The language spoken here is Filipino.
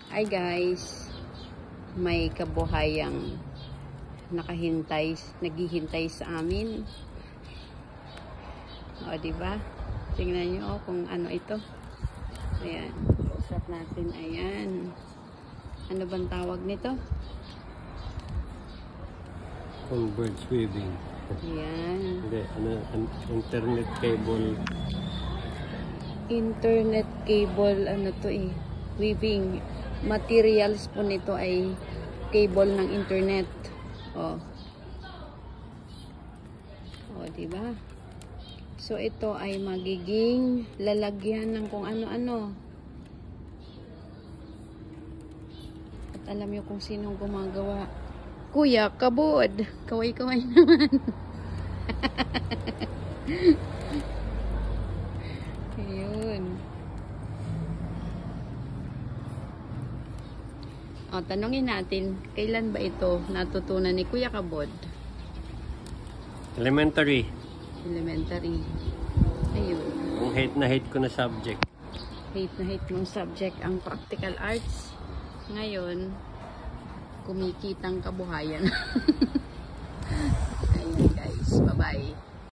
Hi guys, may kabuhayang naghihintay sa amin. O, diba? Tingnan nyo kung ano ito. Ayan, usap natin. Ayan. Ano bang tawag nito? Kung birds weaving. Ayan. Hindi, internet cable. Internet cable, ano to eh. Weaving. Materials po nito ay cable ng internet. O. O, diba? So, ito ay magiging lalagyan ng kung ano-ano. At alam niyo kung sinong gumagawa. Kuya, kabod. Kaway-kaway naman. Ayun. O, tanungin natin, kailan ba ito natutunan ni Kuya Kabod? Elementary. Elementary. Ayun. Ang hate ko na subject. Hate na hate mong subject ang practical arts. Ngayon, kumikitang kabuhayan.